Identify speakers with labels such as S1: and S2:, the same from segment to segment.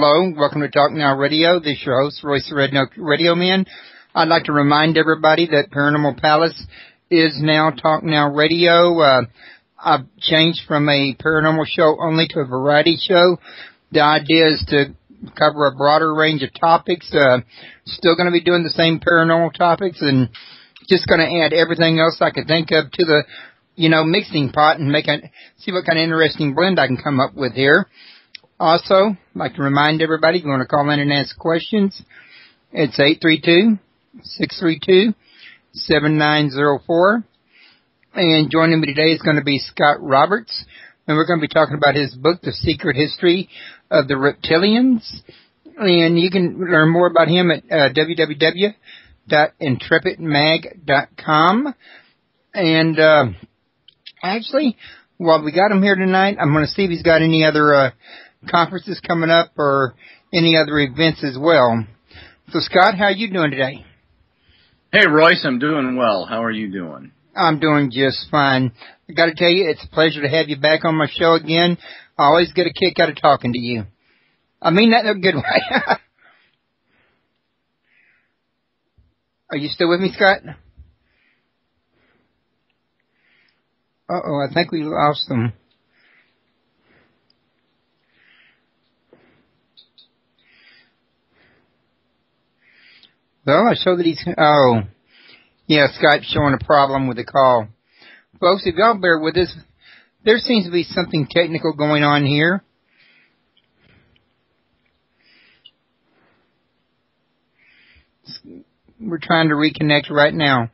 S1: Hello, welcome to Talk Now Radio. This is your host, Royce the Red Note Radio Man. I'd like to remind everybody that Paranormal Palace is now Talk Now Radio. I've changed from a paranormal show only to a variety show. The idea is to cover a broader range of topics. Still going to be doing the same paranormal topics and just going to add everything else I could think of to the, mixing pot and see what kind of interesting blend I can come up with here. Also, I'd like to remind everybody, if you want to call in and ask questions, it's 832-632-7904. And joining me today is going to be Scott Roberts, and we're going to be talking about his book, The Secret History of the Reptilians. And you can learn more about him at www.intrepidmag.com. And actually, while we got him here tonight, I'm going to see if he's got any other conferences coming up or any other events as well. So, Scott, how are you doing today?
S2: Hey, Royce, I'm doing well. How are you doing?
S1: I'm doing just fine. I got to tell you, it's a pleasure to have you back on my show again. I always get a kick out of talking to you. I mean that in a good way. Are you still with me, Scott? Uh-oh, I think we lost him. Well, I show that he's... Oh, yeah, Skype's showing a problem with the call. Folks, if y'all bear with us, there seems to be something technical going on here. We're trying to reconnect right now.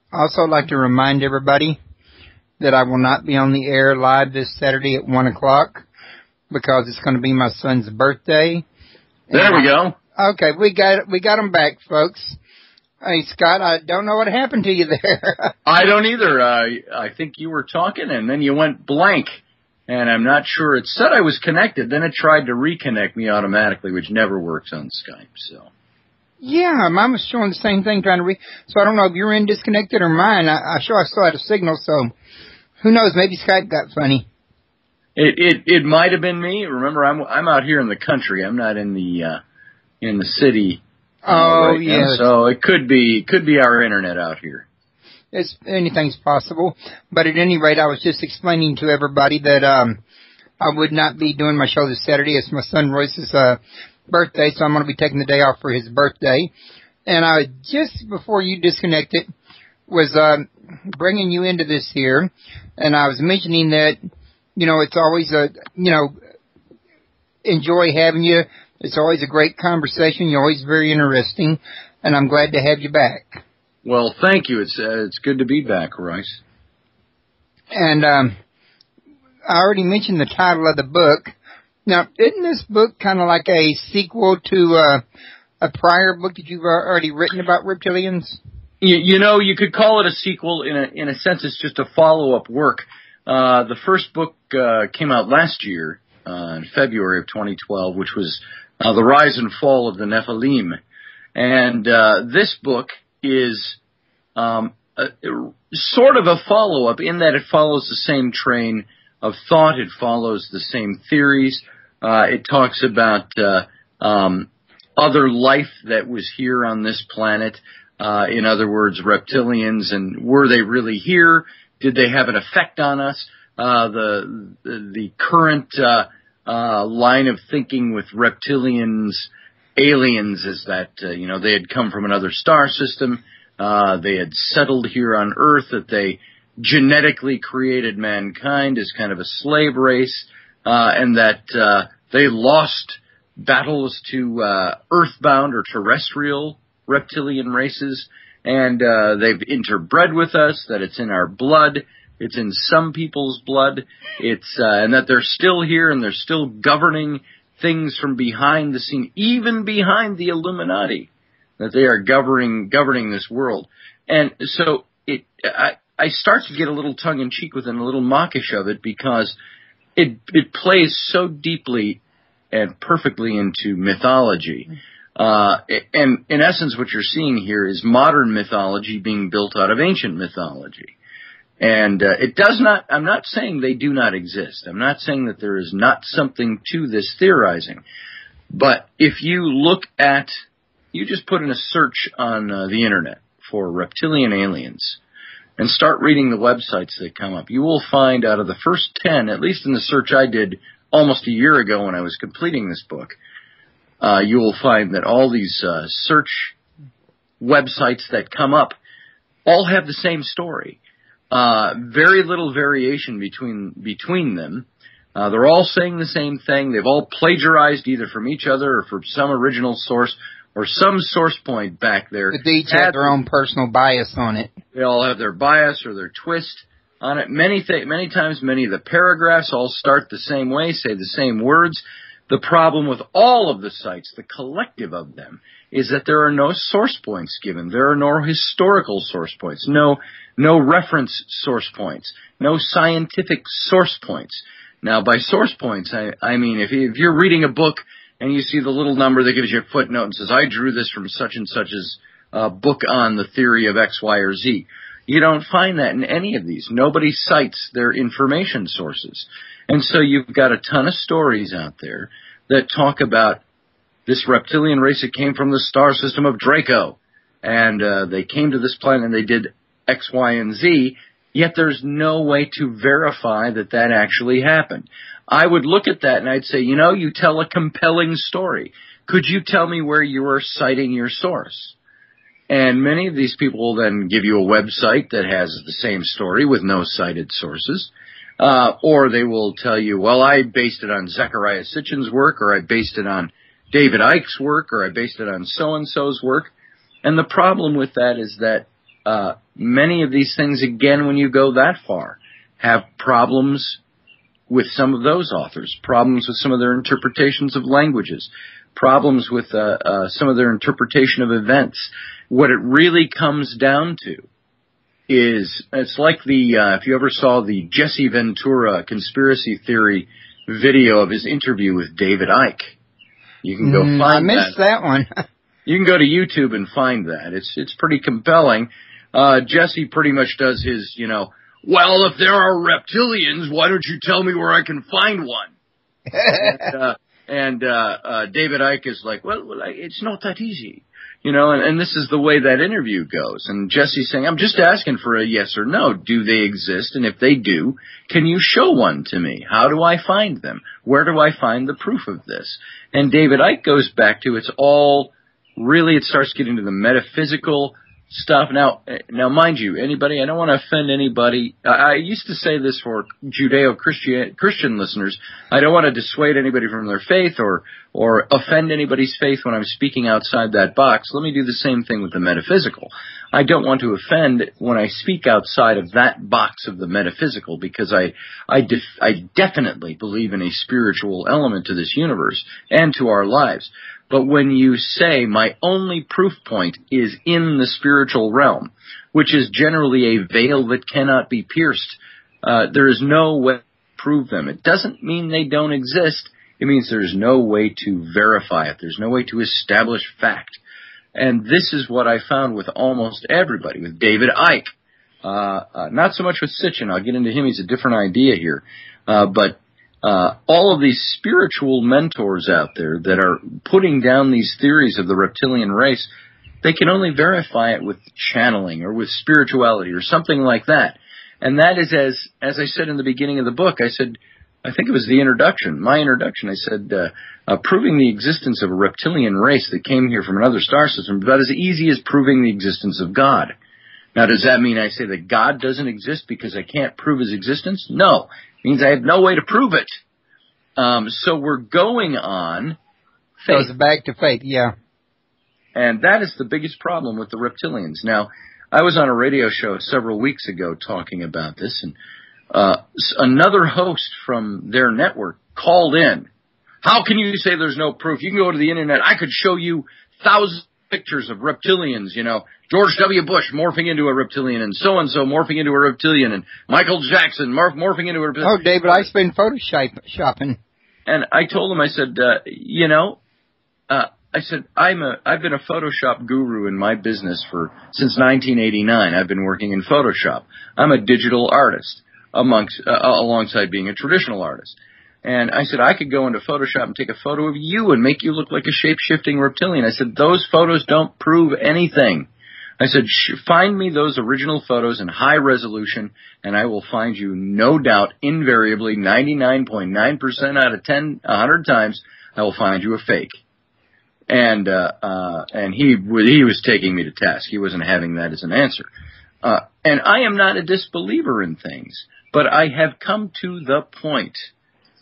S1: I also like to remind everybody that I will not be on the air live this Saturday at 1 o'clock because it's going to be my son's birthday.
S2: There we go.
S1: Okay, we got him back, folks. Hey, Scott, I don't know what happened to you there.
S2: I don't either. I think you were talking and then you went blank, and I'm not sure. It said I was connected, then it tried to reconnect me automatically, which never works on Skype, so...
S1: Yeah, mine was showing the same thing, so I don't know if you're in disconnected or mine. I still had a signal, so who knows? Maybe Skype got funny.
S2: It might have been me. Remember, I'm out here in the country. I'm not in the city.
S1: Right yeah.
S2: Now, so it could be our internet out here.
S1: Anything's possible. But at any rate, I was just explaining to everybody that I would not be doing my show this Saturday. It's my son Royce's birthday, so I'm going to be taking the day off for his birthday. And I just before you disconnected was bringing you into this here, and I was mentioning that it's always enjoy having you. It's always a great conversation. You're always very interesting, and I'm glad to have you back.
S2: Well, thank you. It's good to be back, Royce.
S1: And I already mentioned the title of the book. Now, isn't this book kind of like a sequel to a prior book that you've already written about reptilians?
S2: You could call it a sequel. In a sense, it's just a follow-up work. The first book came out last year in February of 2012, which was The Rise and Fall of the Nephilim. And this book is sort of a follow-up in that it follows the same train of thought. It follows the same theories. It talks about other life that was here on this planet. In other words, reptilians, and were they really here? Did they have an effect on us? The current line of thinking with reptilians, aliens, is that they had come from another star system. They had settled here on Earth. That they genetically created mankind as kind of a slave race, and that they lost battles to earthbound or terrestrial reptilian races, and they've interbred with us, that it's in our blood, it's in some people's blood, and that they're still here and they're still governing things from behind the scene, even behind the Illuminati, that they are governing this world. And so I start to get a little tongue-in-cheek with it and a little mawkish of it, because it plays so deeply and perfectly into mythology. And in essence, what you're seeing here is modern mythology being built out of ancient mythology. And it does not, I'm not saying they do not exist. I'm not saying that there is not something to this theorizing. But if you look at, you just put in a search on the internet for reptilian aliens and start reading the websites that come up, you will find out of the first 10, at least in the search I did almost a year ago when I was completing this book, you will find that all these search websites that come up all have the same story. Very little variation between them. They're all saying the same thing. They've all plagiarized either from each other or from some original source or some source point back there.
S1: But they each have their own personal bias on it.
S2: They all have their bias or their twist on it. Many times, many of the paragraphs all start the same way, say the same words. The problem with all of the sites, the collective of them, is that there are no source points given. There are no historical source points, no reference source points, no scientific source points. Now, by source points, I mean if you're reading a book and you see the little number that gives you a footnote and says, I drew this from such and such's book on the theory of X, Y, or Z. You don't find that in any of these. Nobody cites their information sources. And so you've got a ton of stories out there that talk about this reptilian race that came from the star system of Draco. And they came to this planet and they did X, Y, and Z, yet there's no way to verify that that actually happened. I would look at that and I'd say, you tell a compelling story. Could you tell me where you are citing your source? And many of these people will then give you a website that has the same story with no cited sources. Or they will tell you, well, I based it on Zecharia Sitchin's work, or I based it on David Icke's work, or I based it on so-and-so's work. And the problem with that is that many of these things, again, when you go that far, have problems with some of those authors, problems with some of their interpretations of languages, problems with some of their interpretation of events. What it really comes down to is, it's like if you ever saw the Jesse Ventura conspiracy theory video of his interview with David Icke. You can go find that.
S1: I missed that one.
S2: You can go to YouTube and find that. It's pretty compelling. Jesse pretty much does his, well, if there are reptilians, why don't you tell me where I can find one? and David Icke is like, well, it's not that easy. And this is the way that interview goes. And Jesse's saying, I'm just asking for a yes or no. Do they exist? And if they do, can you show one to me? How do I find them? Where do I find the proof of this? And David Icke goes back to, it starts getting to the metaphysical stuff. Now, mind you, anybody, I don't want to offend anybody. I used to say this for Judeo-Christian listeners. I don't want to dissuade anybody from their faith or offend anybody's faith when I'm speaking outside that box. Let me do the same thing with the metaphysical. I don't want to offend when I speak outside of that box of the metaphysical, because I definitely believe in a spiritual element to this universe and to our lives. But when you say my only proof point is in the spiritual realm, which is generally a veil that cannot be pierced, there is no way to prove them. It doesn't mean they don't exist. It means there's no way to verify it. There's no way to establish fact. And this is what I found with almost everybody, with David Icke. Not so much with Sitchin. I'll get into him. He's a different idea here. But all of these spiritual mentors out there that are putting down these theories of the reptilian race, they can only verify it with channeling or with spirituality or something like that. And that is, as I said in the beginning of the book, I think it was the introduction, my introduction, I said, proving the existence of a reptilian race that came here from another star system is about as easy as proving the existence of God. Now, does that mean I say that God doesn't exist because I can't prove his existence? No. It means I have no way to prove it. So we're going on faith.
S1: Goes back to faith, yeah.
S2: And that is the biggest problem with the reptilians. Now, I was on a radio show several weeks ago talking about this, and another host from their network called in. How can you say there's no proof? You can go to the internet. I could show you thousands pictures of reptilians, George W. Bush morphing into a reptilian, and so-and-so morphing into a reptilian, and Michael Jackson morphing into a reptilian.
S1: Oh, David, I spend photoshopping.
S2: And I told him, I said, I've been a Photoshop guru in my business since 1989. I've been working in Photoshop. I'm a digital artist alongside being a traditional artist. And I said, I could go into Photoshop and take a photo of you and make you look like a shape-shifting reptilian. I said, those photos don't prove anything. I said, find me those original photos in high resolution, and I will find you, no doubt, invariably, 99.9% out of 100 times, I will find you a fake. And he was taking me to task. He wasn't having that as an answer. And I am not a disbeliever in things, but I have come to the point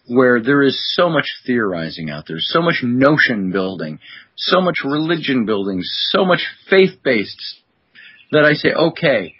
S2: where there is so much theorizing out there, so much notion building, so much religion building, so much faith-based, that I say, okay,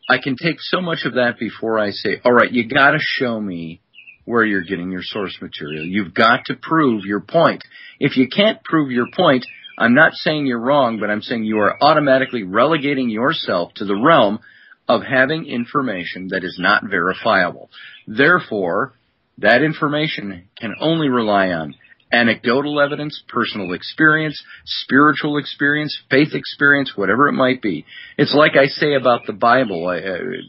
S2: I can take so much of that before I say, all right, you got to show me where you're getting your source material. You've got to prove your point. If you can't prove your point, I'm not saying you're wrong, but I'm saying you are automatically relegating yourself to the realm of having information that is not verifiable. Therefore, that information can only rely on anecdotal evidence, personal experience, spiritual experience, faith experience, whatever it might be. It's like I say about the Bible,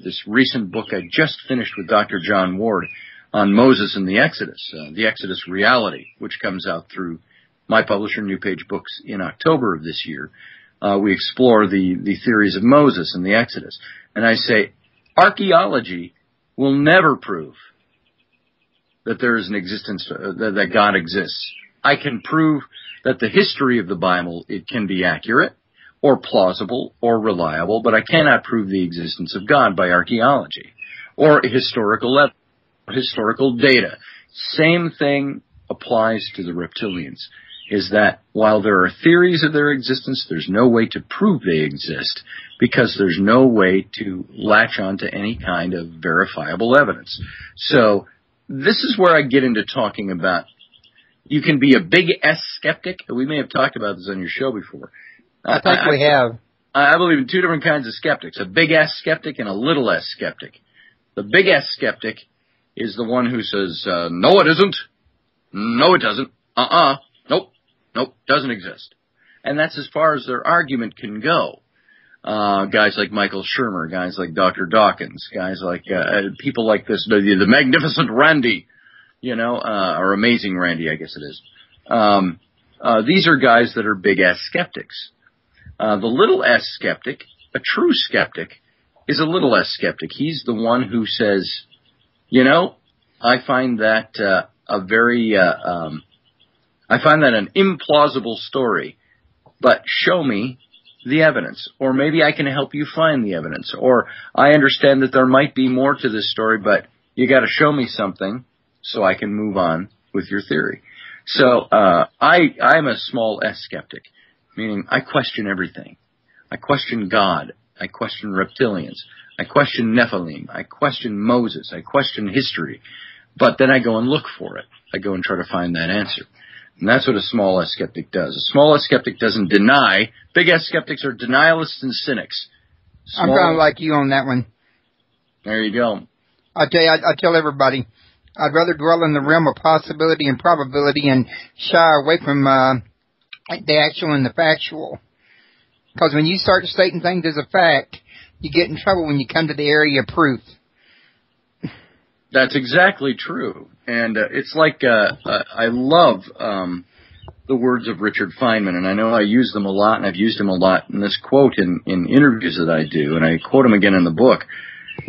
S2: this recent book I just finished with Dr. John Ward on Moses and the Exodus Reality, which comes out through my publisher, New Page Books, in October of this year. We explore the theories of Moses and the Exodus. And I say, archaeology will never prove that there is an existence, that God exists. I can prove that the history of the Bible, it can be accurate or plausible or reliable, but I cannot prove the existence of God by archaeology or historical data. Same thing applies to the reptilians, is that while there are theories of their existence, there's no way to prove they exist because there's no way to latch onto any kind of verifiable evidence. So this is where I get into talking about, you can be a big S skeptic. We may have talked about this on your show before.
S1: I think we have.
S2: I believe in two different kinds of skeptics, a big S skeptic and a little S skeptic. The big S skeptic is the one who says, no, it isn't. No, it doesn't. Nope, doesn't exist. And that's as far as their argument can go. Guys like Michael Shermer, guys like Dr. Dawkins, guys like people like this, the magnificent Randy, or amazing Randy, I guess it is. These are guys that are big S skeptics. The little S skeptic, a true skeptic, is a little S skeptic. He's the one who says, I find that an implausible story, but show me the evidence, or maybe I can help you find the evidence, or I understand that there might be more to this story, but you got to show me something so I can move on with your theory. So I'm a small S skeptic, meaning I question everything. I question God. I question reptilians. I question Nephilim. I question Moses. I question history. But then I go and look for it. I go and try to find that answer. And that's what a small S skeptic does. A small S skeptic doesn't deny. Big S skeptics are denialists and cynics.
S1: I'm kind of like you on that one.
S2: There you go.
S1: I tell everybody, I'd rather dwell in the realm of possibility and probability and shy away from the actual and the factual. Because when you start stating things as a fact, you get in trouble when you come to the area of proof.
S2: That's exactly true. And it's like I love the words of Richard Feynman, and I know I use them a lot, and I've used them a lot in this quote in interviews that I do, and I quote him again in the book.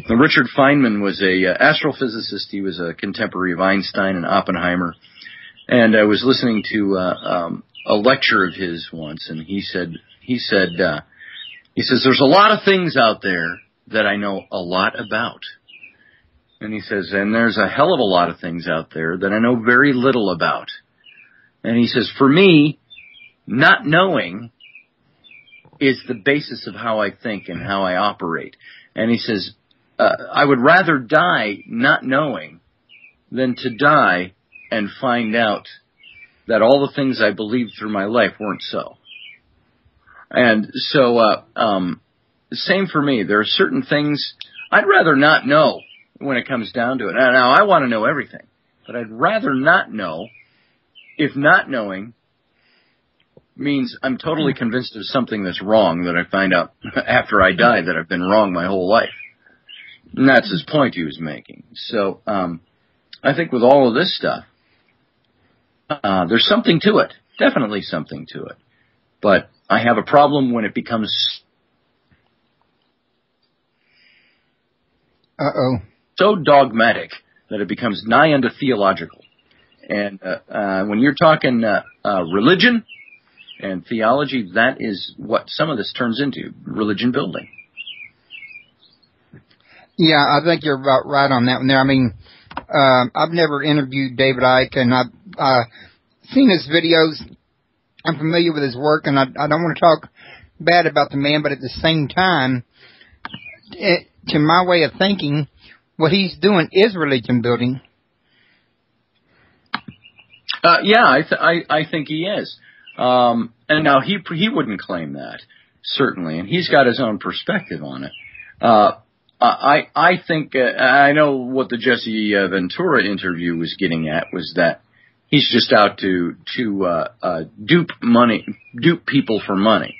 S2: Richard Feynman was a astrophysicist. He was a contemporary of Einstein and Oppenheimer, and I was listening to a lecture of his once, and he says there's a lot of things out there that I know a lot about. And he says, and there's a hell of a lot of things out there that I know very little about. And he says, for me, not knowing is the basis of how I think and how I operate. And he says, I would rather die not knowing than to die and find out that all the things I believed through my life weren't so. And so, same for me. There are certain things I'd rather not know when it comes down to it. Now, I want to know everything, but I'd rather not know if not knowing means I'm totally convinced of something that's wrong that I find out after I die that I've been wrong my whole life. And that's his point he was making. So I think with all of this stuff, there's something to it. Definitely something to it. But I have a problem when it becomes so dogmatic that it becomes nigh unto theological. And when you're talking religion and theology, that is what some of this turns into, religion building.
S1: Yeah, I think you're about right on that one there. I mean, I've never interviewed David Icke, and I've seen his videos. I'm familiar with his work, and I don't want to talk bad about the man, but at the same time, to my way of thinking, what he's doing is religion building.
S2: Yeah, I think he is. And now he wouldn't claim that, certainly, and he's got his own perspective on it. I think I know what the Jesse Ventura interview was getting at was that he's just out to dupe people for money,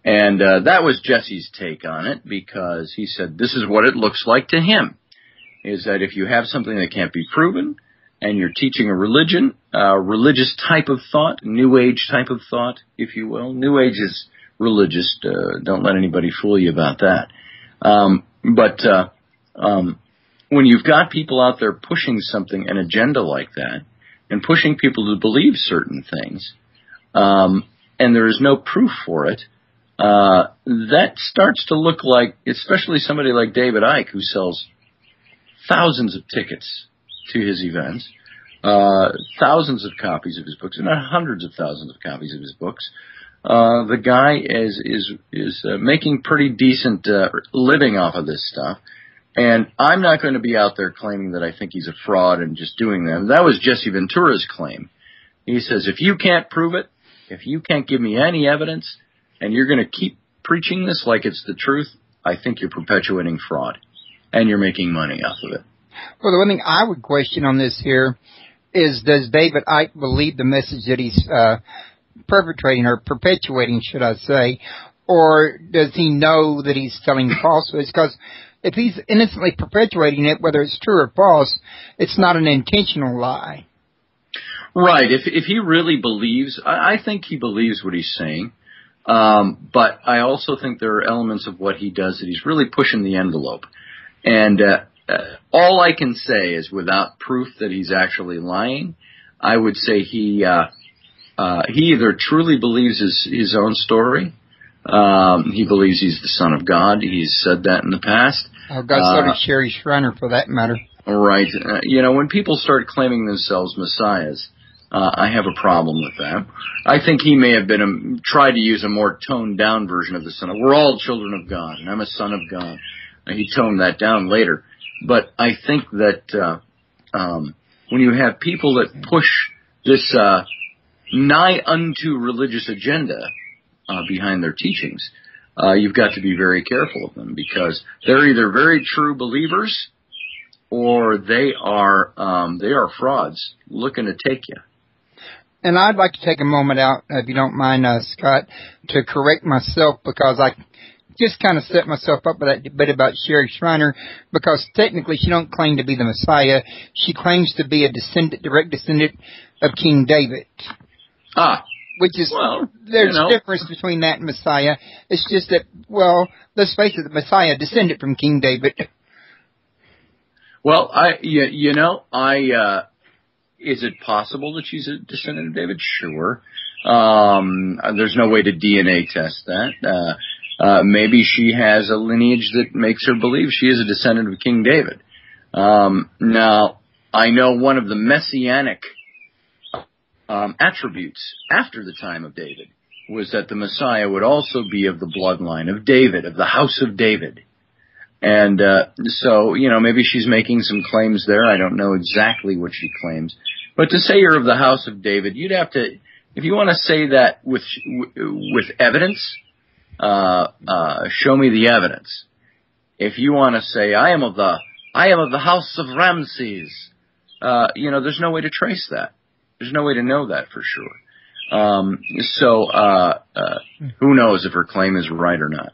S2: and that was Jesse's take on it, because he said this is what it looks like to him, is that if you have something that can't be proven and you're teaching a religion, religious type of thought, New Age type of thought, if you will. New Age is religious. Don't let anybody fool you about that. But when you've got people out there pushing something, an agenda like that, and pushing people to believe certain things, and there is no proof for it, that starts to look like, especially somebody like David Icke, who sells thousands of tickets to his events, thousands of copies of his books, and not hundreds of thousands of copies of his books. The guy is making pretty decent living off of this stuff, and I'm not going to be out there claiming that I think he's a fraud and just doing that. That was Jesse Ventura's claim. He says, if you can't prove it, if you can't give me any evidence, and you're going to keep preaching this like it's the truth, I think you're perpetuating fraud, and you're making money off of it.
S1: Well, the one thing I would question on this here is, does David Icke believe the message that he's perpetrating or perpetuating, should I say, or does he know that he's telling falsehoods? Because if he's innocently perpetuating it, whether it's true or false, it's not an intentional lie.
S2: Right. If he really believes, I think he believes what he's saying, but I also think there are elements of what he does that he's really pushing the envelope. And all I can say is, without proof that he's actually lying, I would say he either truly believes his own story. He believes he's the Son of God. He's said that in the past.
S1: Oh, God, so did Sherry Shriner, for that matter.
S2: Right. When people start claiming themselves messiahs, I have a problem with that. I think he may have tried to use a more toned down version of the Son of God. We're all children of God, and I'm a son of God. He toned that down later. But I think that when you have people that push this nigh unto religious agenda behind their teachings, you've got to be very careful of them, because they're either very true believers or they are frauds looking to take you.
S1: And I'd like to take a moment out, if you don't mind, Scott, to correct myself, because I just kind of set myself up with that bit about Sherry Shriner, because technically she don't claim to be the Messiah. She claims to be a direct descendant of King David. Which is, there's a difference between that and Messiah. It's just that, let's face it, the Messiah descended from King David.
S2: Well, is it possible that she's a descendant of David? Sure. There's no way to DNA test that. Maybe she has a lineage that makes her believe she is a descendant of King David. Now, I know one of the messianic attributes after the time of David was that the Messiah would also be of the bloodline of David, of the house of David. And so, maybe she's making some claims there. I don't know exactly what she claims. But to say you're of the house of David, you'd have to, if you want to say that with evidence, show me the evidence. If you want to say, I am of the house of Ramses, there's no way to trace that. There's no way to know that for sure. Who knows if her claim is right or not?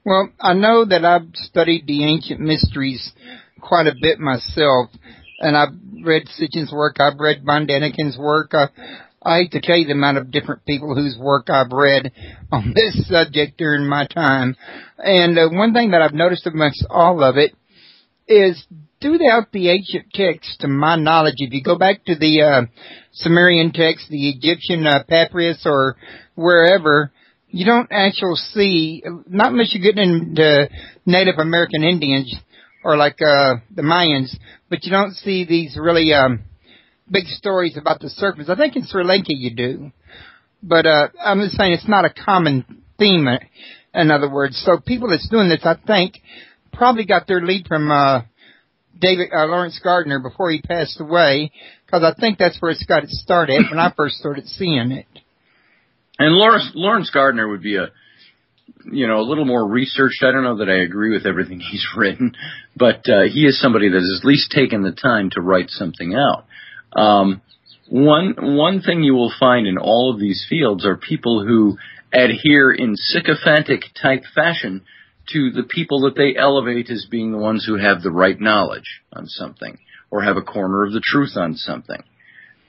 S1: Well, I know that I've studied the ancient mysteries quite a bit myself, and I've read Sitchin's work, I've read Von Daniken's work. I hate to tell you the amount of different people whose work I've read on this subject during my time. And one thing that I've noticed amongst all of it is throughout the ancient texts, to my knowledge, if you go back to the Sumerian text, the Egyptian papyrus, or wherever, you don't actually see, not unless you get into Native American Indians or like the Mayans, but you don't see these really big stories about the serpents. I think in Sri Lanka you do. But I'm just saying it's not a common theme, in other words. So people that's doing this, I think, probably got their lead from Lawrence Gardner before he passed away, because I think that's where it's got its start at when I first started seeing it.
S2: And Lawrence Gardner would be a little more researched. I don't know that I agree with everything he's written, but he is somebody that has at least taken the time to write something out. One thing you will find in all of these fields are people who adhere in sycophantic type fashion to the people that they elevate as being the ones who have the right knowledge on something or have a corner of the truth on something.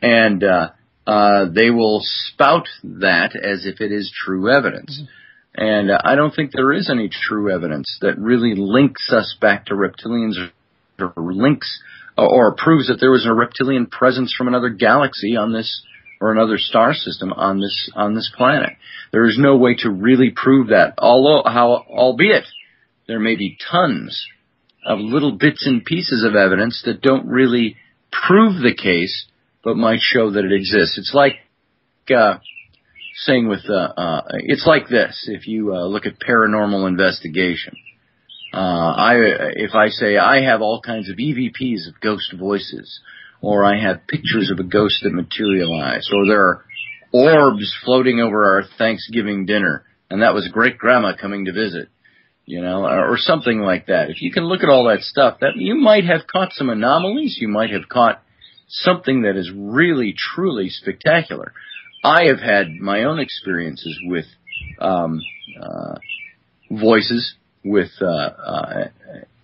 S2: And they will spout that as if it is true evidence. Mm-hmm. And I don't think there is any true evidence that really links us back to reptilians or links or proves that there was a reptilian presence from another galaxy on this or another star system on this planet. There is no way to really prove that, albeit there may be tons of little bits and pieces of evidence that don't really prove the case, but might show that it exists. It's like saying it's like this. If you look at paranormal investigation, if I say I have all kinds of EVPs of ghost voices, or I have pictures of a ghost that materialize, or there are orbs floating over our Thanksgiving dinner, and that was great grandma coming to visit, or something like that. If you can look at all that stuff, that you might have caught some anomalies, you might have caught something that is really, truly spectacular. I have had my own experiences with voices, with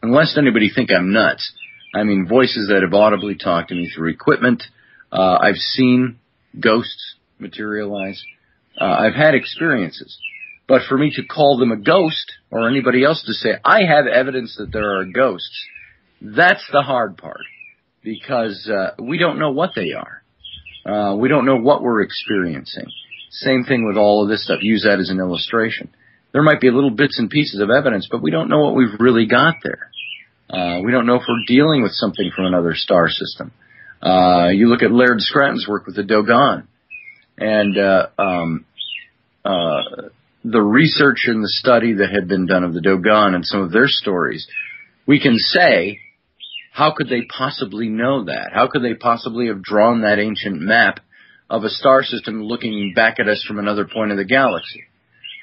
S2: unless anybody think I'm nuts, I mean voices that have audibly talked to me through equipment. I've seen ghosts materialize. I've had experiences. But for me to call them a ghost, or anybody else to say, I have evidence that there are ghosts, that's the hard part. Because we don't know what they are. We don't know what we're experiencing. Same thing with all of this stuff. Use that as an illustration. There might be little bits and pieces of evidence, but we don't know what we've really got there. We don't know if we're dealing with something from another star system. You look at Laird Scranton's work with the Dogon, and the research and the study that had been done of the Dogon and some of their stories, we can say, how could they possibly know that? How could they possibly have drawn that ancient map of a star system looking back at us from another point of the galaxy?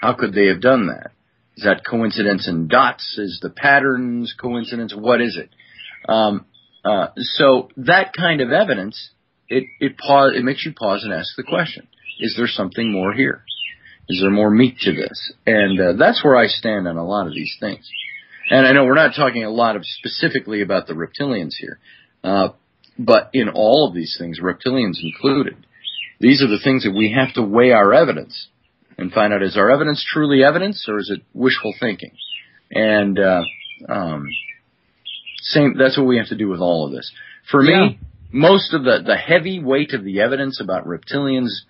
S2: How could they have done that? Is that coincidence in dots? Is the patterns coincidence? What is it? So that kind of evidence, it makes you pause and ask the question, is there something more here? Is there more meat to this? And that's where I stand on a lot of these things. And I know we're not talking a lot specifically about the reptilians here, but in all of these things, reptilians included, these are the things that we have to weigh our evidence and find out, is our evidence truly evidence, or is it wishful thinking? And that's what we have to do with all of this. For me, most of the heavy weight of the evidence about reptilians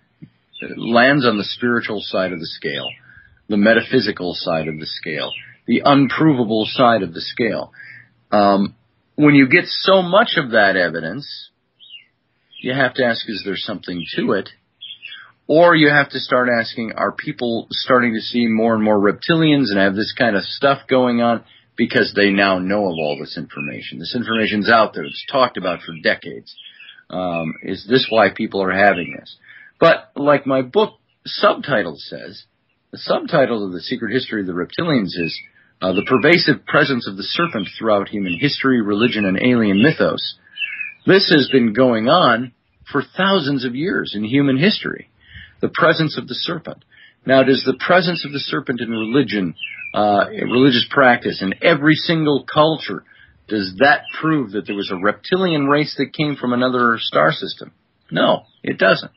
S2: lands on the spiritual side of the scale, the metaphysical side of the scale, the unprovable side of the scale. When you get so much of that evidence, you have to ask, is there something to it? Or you have to start asking, are people starting to see more and more reptilians and have this kind of stuff going on because they now know of all this information? This information's out there. It's talked about for decades. Is this why people are having this? But like my book subtitle says, The subtitle of The Secret History of the Reptilians is The Pervasive Presence of the Serpent Throughout Human History, Religion, and Alien Mythos. This has been going on for thousands of years in human history, the presence of the serpent. Now, does the presence of the serpent in religion, religious practice, in every single culture, does that prove that there was a reptilian race that came from another star system? No, it doesn't.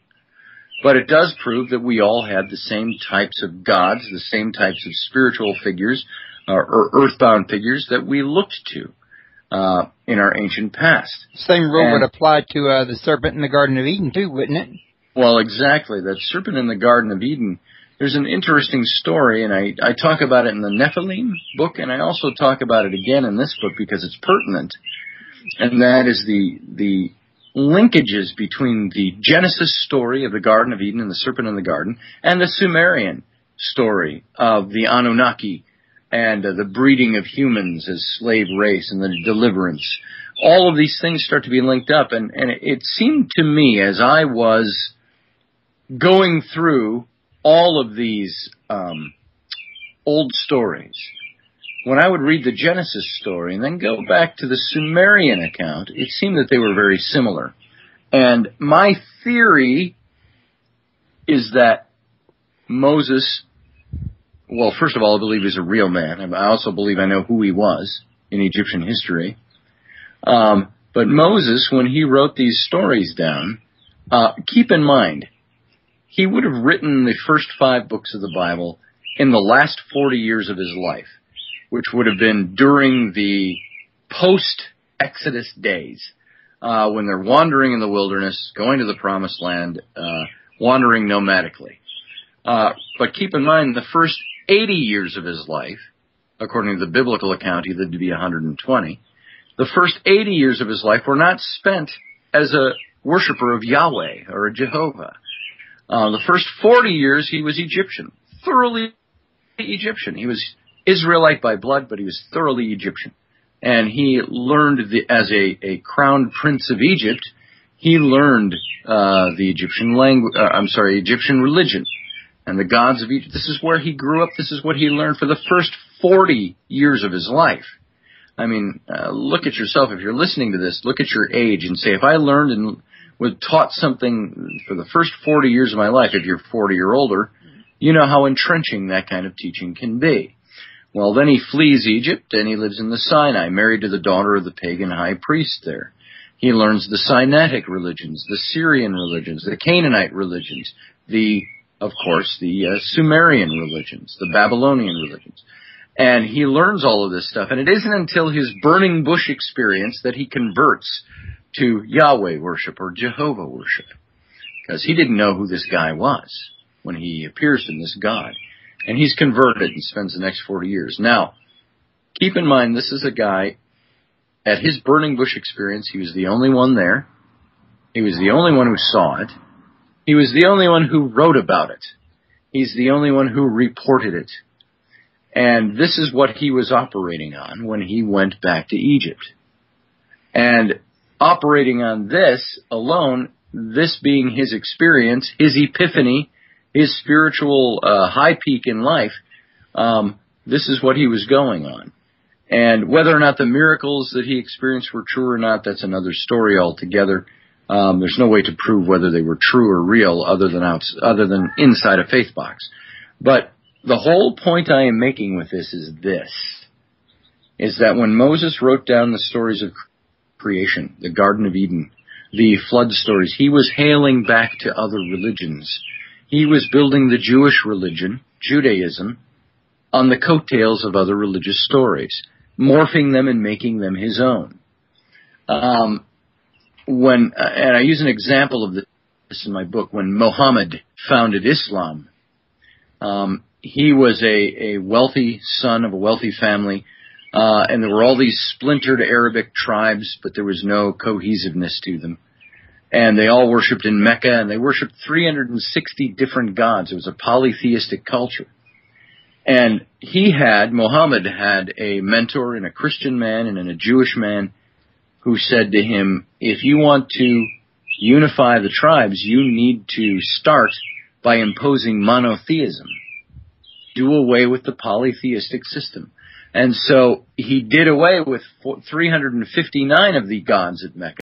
S2: But it does prove that we all had the same types of gods, the same types of spiritual figures, or earthbound figures that we looked to in our ancient past.
S1: Same rule would apply to the serpent in the Garden of Eden, too, wouldn't it?
S2: Well, exactly. That serpent in the Garden of Eden, there's an interesting story, and I talk about it in the Nephilim book, and I also talk about it again in this book because it's pertinent. And that is the linkages between the Genesis story of the Garden of Eden and the serpent in the garden and the Sumerian story of the Anunnaki and the breeding of humans as slave race and the deliverance. All of these things start to be linked up, and it seemed to me as I was going through all of these old stories, when I would read the Genesis story and then go back to the Sumerian account, it seemed that they were very similar. And my theory is that Moses, well, first of all, I believe he's a real man. I also believe I know who he was in Egyptian history. But Moses, when he wrote these stories down, keep in mind, he would have written the first 5 books of the Bible in the last 40 years of his life, which would have been during the post-Exodus days, when they're wandering in the wilderness, going to the Promised Land, wandering nomadically. But keep in mind, the first 80 years of his life, according to the biblical account, he lived to be 120, the first 80 years of his life were not spent as a worshiper of Yahweh or a Jehovah. The first 40 years he was Egyptian, thoroughly Egyptian. He was Israelite by blood, but he was thoroughly Egyptian. And he learned, as a crowned prince of Egypt, he learned the Egyptian language. Egyptian religion and the gods of Egypt. This is where he grew up. This is what he learned for the first 40 years of his life. I mean, look at yourself. If you're listening to this, look at your age and say, if I learned and was taught something for the first 40 years of my life, if you're 40 or older, you know how entrenching that kind of teaching can be. Well, then he flees Egypt, and he lives in the Sinai, married to the daughter of the pagan high priest there. He learns the Sinaitic religions, the Syrian religions, the Canaanite religions, of course, the Sumerian religions, the Babylonian religions. And he learns all of this stuff, and it isn't until his burning bush experience that he converts to Yahweh worship or Jehovah worship, because he didn't know who this guy was when he appears in this God. And he's converted and spends the next 40 years. Now, keep in mind, this is a guy, at his burning bush experience, he was the only one there. He was the only one who saw it. He was the only one who wrote about it. He's the only one who reported it. And this is what he was operating on when he went back to Egypt. And operating on this alone, this being his experience, his epiphany, his spiritual high peak in life, this is what he was going on. And whether or not the miracles that he experienced were true or not, that's another story altogether. There's no way to prove whether they were true or real other than inside a faith box. But the whole point I am making with this is that when Moses wrote down the stories of creation, the Garden of Eden, the flood stories, he was hailing back to other religions. He was building the Jewish religion, Judaism, on the coattails of other religious stories, morphing them and making them his own. And I use an example of this in my book, when Muhammad founded Islam. He was a wealthy son of a wealthy family, and there were all these splintered Arabic tribes, but there was no cohesiveness to them. And they all worshipped in Mecca, and they worshipped 360 different gods. It was a polytheistic culture. And Muhammad had a mentor in a Christian man and in a Jewish man who said to him, if you want to unify the tribes, you need to start by imposing monotheism. do away with the polytheistic system. And so he did away with 359 of the gods at Mecca.